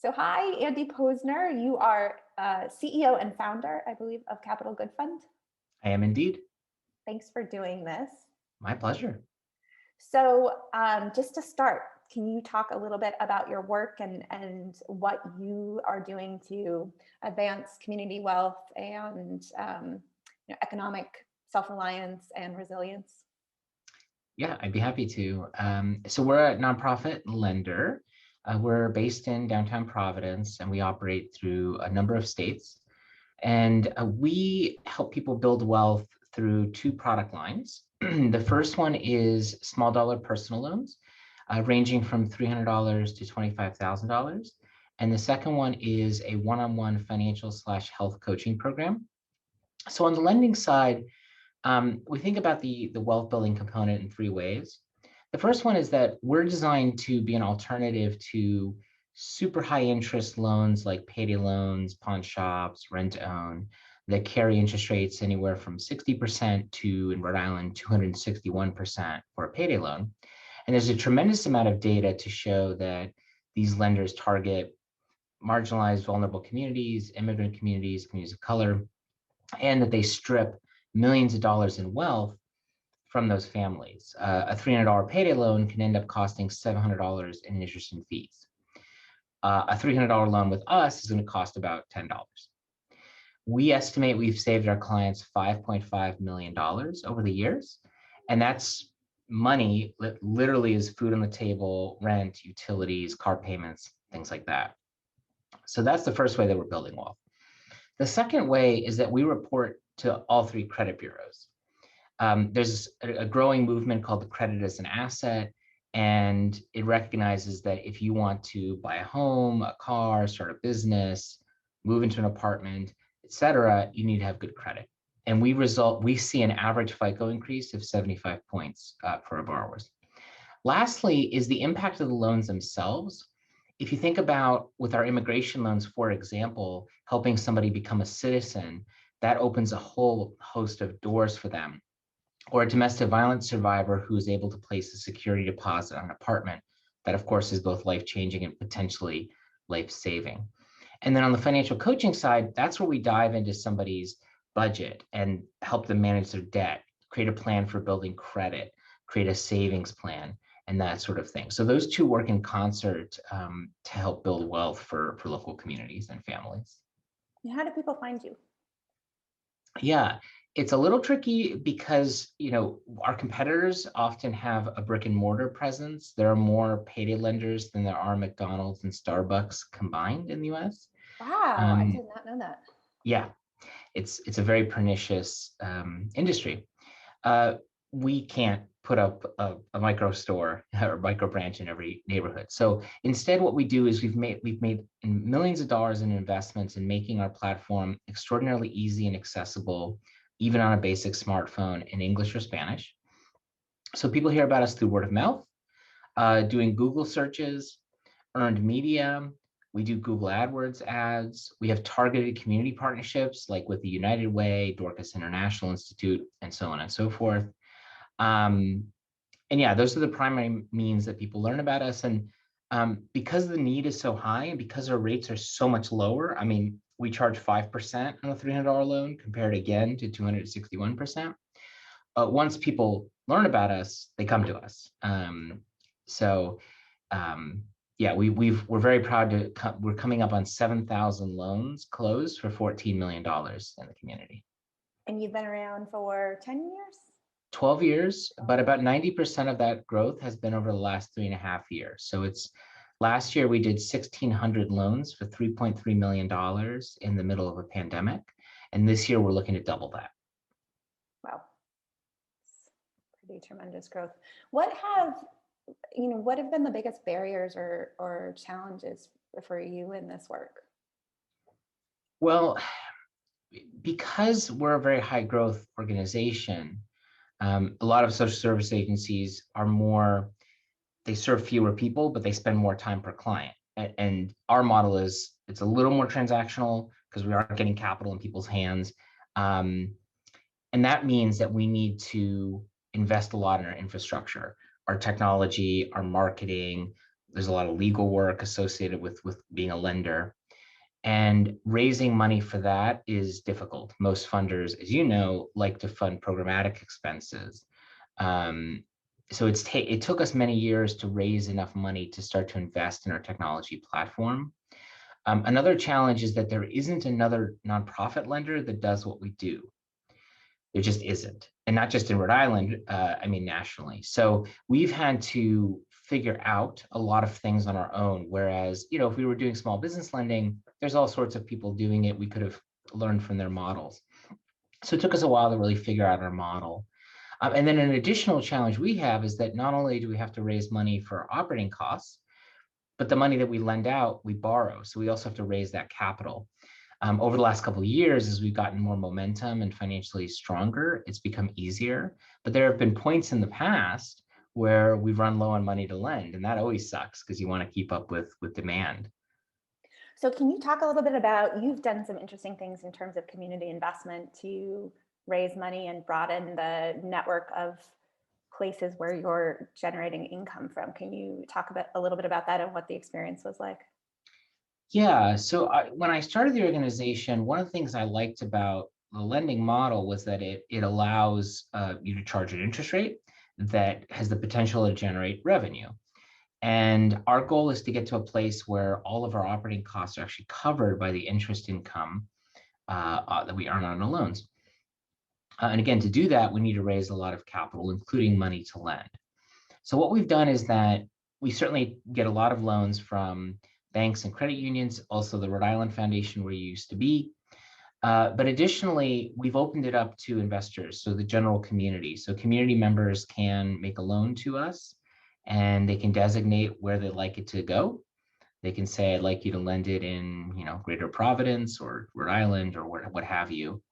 So hi, Andy Posner. You are CEO and founder, I believe, of Capital Good Fund. I am indeed. Thanks for doing this. My pleasure. So just to start, can you talk a little bit about your work and what you are doing to advance community wealth and economic self-reliance and resilience? Yeah, I'd be happy to. So we're a nonprofit lender. We're based in downtown Providence, and we operate through a number of states. And we help people build wealth through two product lines. The first one is small dollar personal loans, ranging from $300 to $25,000. And the second one is a one-on-one financial/health coaching program. So on the lending side, we think about the wealth building component in three ways. The first one is that we're designed to be an alternative to super high interest loans like payday loans, pawn shops, rent to own, that carry interest rates anywhere from 60% to, in Rhode Island, 261% for a payday loan. And there's a tremendous amount of data to show that these lenders target marginalized, vulnerable communities, immigrant communities, communities of color, and that they strip millions of dollars in wealth from those families. A $300 payday loan can end up costing $700 in interest and fees. A $300 loan with us is going to cost about $10. We estimate we've saved our clients $5.5 million over the years, and that's money that literally is food on the table, rent, utilities, car payments, things like that. So that's the first way that we're building wealth. The second way is that we report to all three credit bureaus. There's a growing movement called the credit as an asset, and it recognizes that if you want to buy a home, a car, start a business, move into an apartment, etc., you need to have good credit. And we see an average FICO increase of 75 points for our borrowers. Lastly is the impact of the loans themselves. If you think about with our immigration loans, for example, helping somebody become a citizen, that opens a whole host of doors for them. Or a domestic violence survivor who is able to place a security deposit on an apartment, that of course is both life-changing and potentially life-saving. And then on the financial coaching side, that's where we dive into somebody's budget and help them manage their debt, create a plan for building credit, create a savings plan, and that sort of thing. So those two work in concert to help build wealth for local communities and families. And how do people find you? Yeah, it's a little tricky because, our competitors often have a brick and mortar presence. There are more payday lenders than there are McDonald's and Starbucks combined in the US. Wow, I did not know that. Yeah, it's a very pernicious industry. We can't put up a micro store or micro branch in every neighborhood. So instead, what we do is we've made millions of dollars in investments in making our platform extraordinarily easy and accessible, even on a basic smartphone in English or Spanish. So people hear about us through word of mouth, doing Google searches, earned media. We do Google AdWords ads. We have targeted community partnerships like with the United Way, Dorcas International Institute, and so on and so forth. And yeah, those are the primary means that people learn about us. And because the need is so high and because our rates are so much lower, I mean, we charge 5% on a $300 loan compared again to 261%. Once people learn about us, they come to us. Yeah, we're very proud we're coming up on 7,000 loans closed for $14 million in the community. And you've been around for 10 years? 12 years, but about 90% of that growth has been over the last 3.5 years. So last year we did 1,600 loans for $3.3 million in the middle of a pandemic. And this year we're looking to double that. Wow. It's pretty tremendous growth. What have been the biggest barriers or challenges for you in this work? Well, because we're a very high growth organization, a lot of social service agencies they serve fewer people, but they spend more time per client. And our model is, it's a little more transactional because we aren't getting capital in people's hands. And that means that we need to invest a lot in our infrastructure, our technology, our marketing, there's a lot of legal work associated with being a lender. And raising money for that is difficult. Most funders, as you know, like to fund programmatic expenses. Um, so it took us many years to raise enough money to start to invest in our technology platform. Another challenge is that there isn't another nonprofit lender that does what we do. There just isn't. And not just in Rhode Island, I mean, nationally. So we've had to figure out a lot of things on our own. Whereas, if we were doing small business lending, there's all sorts of people doing it. We could have learned from their models. So it took us a while to really figure out our model. And then an additional challenge we have is that not only do we have to raise money for our operating costs, but the money that we lend out, we borrow. So we also have to raise that capital. Over the last couple of years, as we've gotten more momentum and financially stronger, it's become easier. But there have been points in the past where we've run low on money to lend, and that always sucks because you want to keep up with demand. So can you talk a little bit about, you've done some interesting things in terms of community investment to raise money and broaden the network of places where you're generating income from. Can you talk about a little bit about that and what the experience was like? Yeah, so when I started the organization, one of the things I liked about the lending model was that it allows you to charge an interest rate that has the potential to generate revenue. And our goal is to get to a place where all of our operating costs are actually covered by the interest income that we earn on the loans. And again, to do that, we need to raise a lot of capital, including money to lend. So what we've done is that we certainly get a lot of loans from banks and credit unions, also the Rhode Island Foundation where you used to be. But additionally, we've opened it up to investors, so the general community. So community members can make a loan to us and they can designate where they'd like it to go. They can say, I'd like you to lend it in, Greater Providence or Rhode Island or what have you.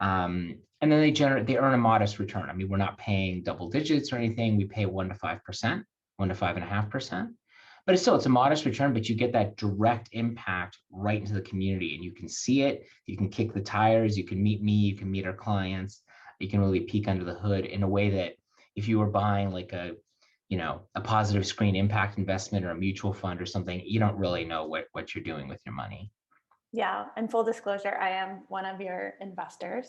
And then they earn a modest return. I mean, we're not paying double digits or anything. We pay 1 to 5%, 1 to 5.5%. But it's a modest return, but you get that direct impact right into the community and you can see it. You can kick the tires, you can meet me, you can meet our clients. You can really peek under the hood in a way that if you were buying like a positive screen impact investment or a mutual fund or something, you don't really know what you're doing with your money. Yeah, and full disclosure, I am one of your investors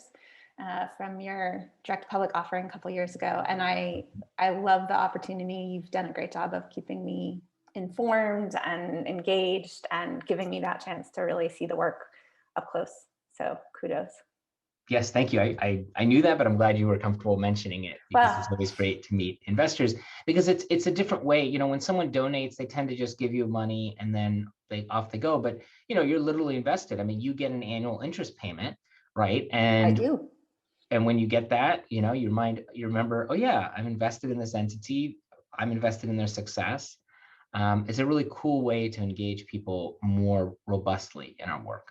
from your direct public offering a couple years ago, and I love the opportunity. You've done a great job of keeping me informed and engaged and giving me that chance to really see the work up close. So kudos. Yes, thank you. I knew that, but I'm glad you were comfortable mentioning it because it's Well, always great to meet investors because it's a different way. When someone donates, they tend to just give you money and then off they go. But you're literally invested. I mean, you get an annual interest payment, right? I And do. when you get that, you remember, oh yeah, I'm invested in this entity. I'm invested in their success. It's a really cool way to engage people more robustly in our work.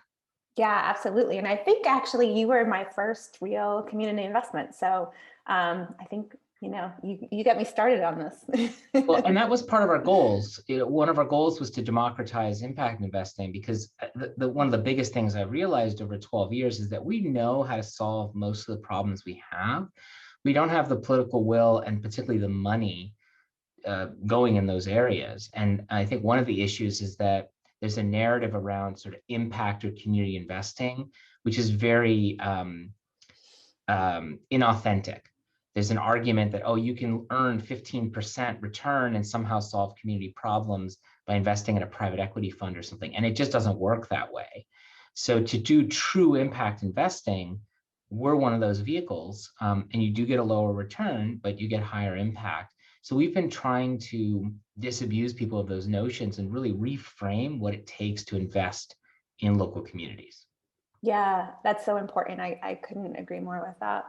Yeah, absolutely. And I think actually you were my first real community investment. So I think, you get me started on this. Well, and that was part of our goals. One of our goals was to democratize impact investing because one of the biggest things I've realized over 12 years is that we know how to solve most of the problems we have. We don't have the political will and particularly the money going in those areas. And I think one of the issues is that there's a narrative around sort of impact or community investing, which is very inauthentic. There's an argument that, oh, you can earn 15% return and somehow solve community problems by investing in a private equity fund or something. And it just doesn't work that way. So to do true impact investing, we're one of those vehicles. And you do get a lower return, but you get higher impact. So we've been trying to disabuse people of those notions and really reframe what it takes to invest in local communities. Yeah, that's so important. I couldn't agree more with that.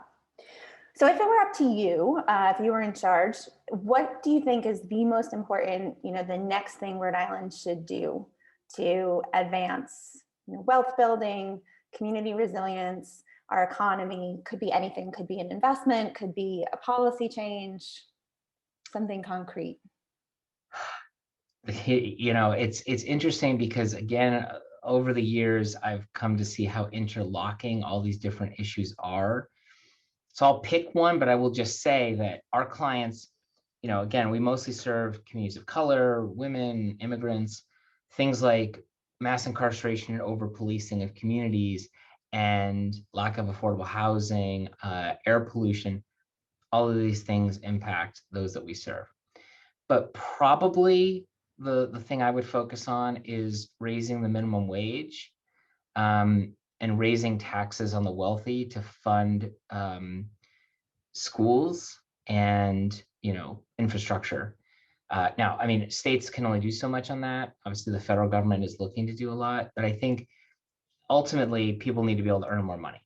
So if it were up to you, if you were in charge, what do you think is the most important, the next thing Rhode Island should do to advance, wealth building, community resilience, our economy? Could be anything, could be an investment, could be a policy change, something concrete. It's interesting because again, over the years, I've come to see how interlocking all these different issues are. So I'll pick one, but I will just say that our clients, again, we mostly serve communities of color, women, immigrants, things like mass incarceration and over policing of communities and lack of affordable housing, air pollution. All of these things impact those that we serve. But probably the thing I would focus on is raising the minimum wage, and raising taxes on the wealthy to fund schools and infrastructure. Now, I mean, states can only do so much on that. Obviously, the federal government is looking to do a lot, but I think ultimately people need to be able to earn more money.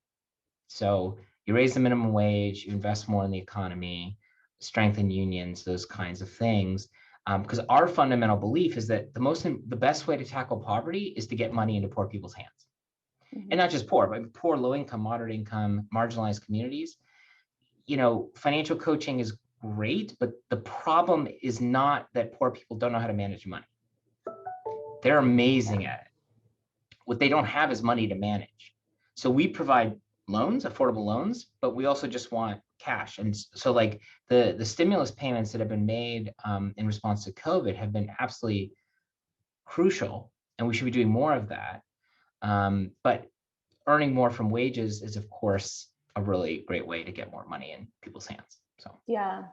So you raise the minimum wage, you invest more in the economy, strengthen unions, those kinds of things. Because our fundamental belief is that the best way to tackle poverty is to get money into poor people's hands. And not just poor, but poor, low income, moderate income, marginalized communities. Financial coaching is great, but the problem is not that poor people don't know how to manage money. They're amazing at it. What they don't have is money to manage. So we provide loans, affordable loans, but we also just want cash. And so like the stimulus payments that have been made in response to COVID have been absolutely crucial, and we should be doing more of that. But earning more from wages is, of course, a really great way to get more money in people's hands. So yeah,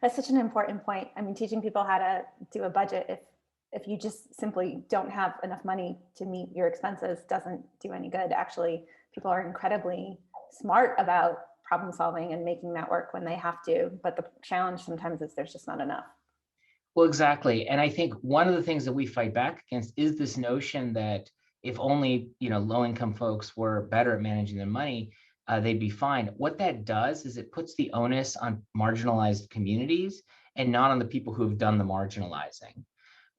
that's such an important point. I mean, teaching people how to do a budget, if you just simply don't have enough money to meet your expenses, doesn't do any good. Actually, people are incredibly smart about problem solving and making that work when they have to. But the challenge sometimes is there's just not enough. Well, exactly. And I think one of the things that we fight back against is this notion that if only, low income folks were better at managing their money, they'd be fine. What that does is it puts the onus on marginalized communities and not on the people who have done the marginalizing.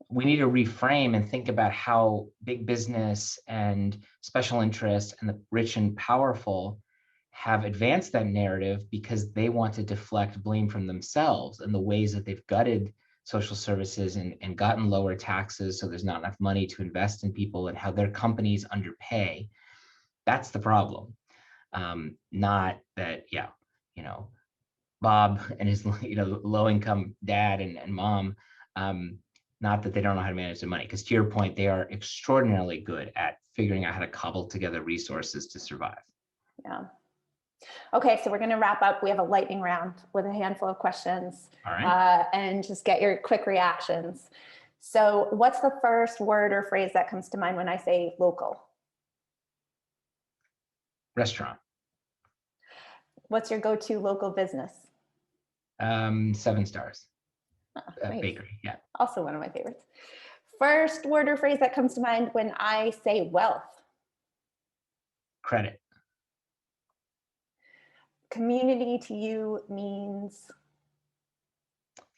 We need to reframe and think about how big business and special interests and the rich and powerful have advanced that narrative because they want to deflect blame from themselves and the ways that they've gutted social services and gotten lower taxes so there's not enough money to invest in people, and how their companies underpay. That's the problem. Not that, Bob and his low income dad and mom, not that they don't know how to manage their money, because to your point, they are extraordinarily good at figuring out how to cobble together resources to survive. Yeah. Okay, so we're going to wrap up. We have a lightning round with a handful of questions. All right. And just get your quick reactions. So what's the first word or phrase that comes to mind when I say local? Restaurant. What's your go-to local business? 7 stars. Nice. Bakery, yeah. Also one of my favorites. First word or phrase that comes to mind when I say wealth? Credit. Community to you means?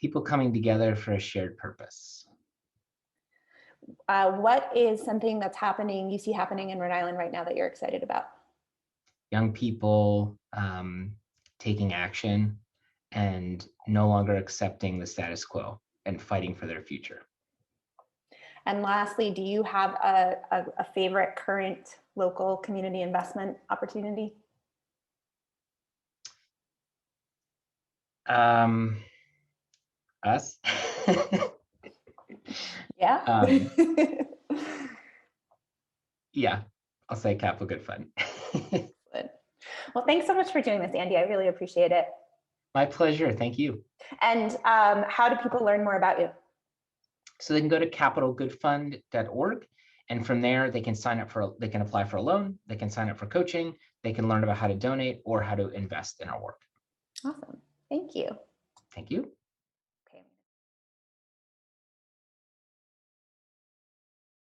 People coming together for a shared purpose. What is something that's happening, you see happening in Rhode Island right now that you're excited about? Young people taking action and no longer accepting the status quo and fighting for their future. And lastly, do you have a favorite current local community investment opportunity? Us. Yeah. Yeah, I'll say Capital Good Fund. Good. Well, thanks so much for doing this, Andy. I really appreciate it. My pleasure. Thank you. And how do people learn more about you? So they can go to capitalgoodfund.org, and from there they can they can apply for a loan, they can sign up for coaching, they can learn about how to donate or how to invest in our work. Awesome. Thank you. Thank you.